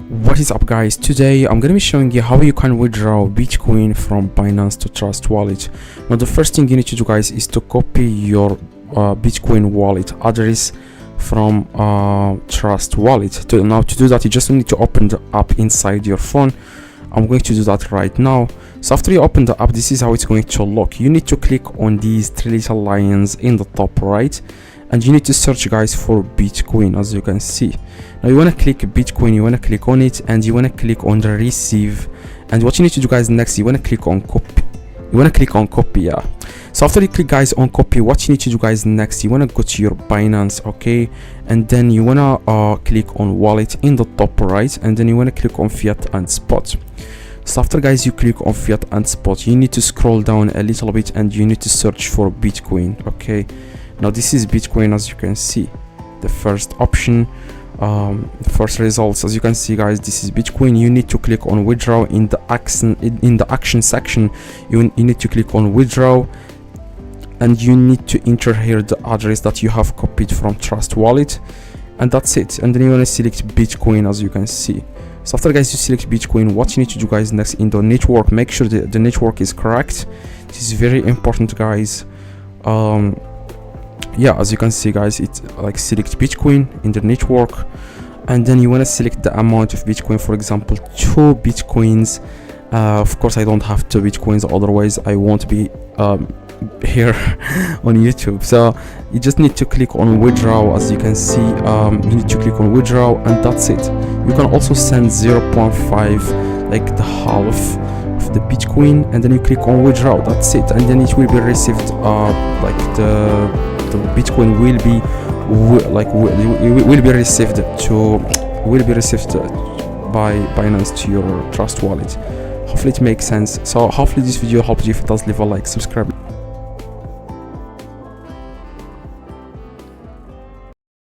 What is up, guys? Today I'm gonna be showing you how you can withdraw Bitcoin from Binance to Trust Wallet. Now the first thing you need to do, guys, is to copy your Bitcoin wallet address from Trust Wallet. Now to do that, you just need to open the app inside your phone. I'm going to do that right now. So after you open the app, this is how it's going to look. You need to click on these three little lines in the top right, and you need to search, guys, for Bitcoin, as you can see. Now you want to click Bitcoin, you want to click on it, and you want to click on the receive. And what you need to do, guys, next, you want to click on copy. You want to click on copy, yeah. So after you click, guys, on copy, what you need to do, guys, next, you want to go to your Binance, okay, and then you want to click on wallet in the top right, and then you want to click on fiat and spot. So after, guys, you click on fiat and spot, you need to scroll down a little bit and you need to search for Bitcoin, okay. Now this is Bitcoin, as you can see, the first option, first results. As you can see, guys, this is Bitcoin. You need to click on withdraw in the action section. You need to click on withdraw, and you need to enter here the address that you have copied from Trust Wallet, and that's it. And then you want to select Bitcoin, as you can see. So after, guys, you select Bitcoin, what you need to do, guys, next, in the network, make sure the network is correct. This is very important, guys. Yeah, as you can see, guys, it's like select Bitcoin in the network, and then you want to select the amount of Bitcoin. For example, 2 Bitcoins. Of course, I don't have 2 Bitcoins, otherwise I won't be here on YouTube. So you just need to click on withdraw. As you can see, you need to click on withdraw, and that's it. You can also send 0.5, like the half of the Bitcoin, and then you click on withdraw. That's it, and then it will be received, like the Bitcoin will be received by Binance to your Trust Wallet. Hopefully it makes sense. So hopefully this video helped you. If it does, leave a like, subscribe.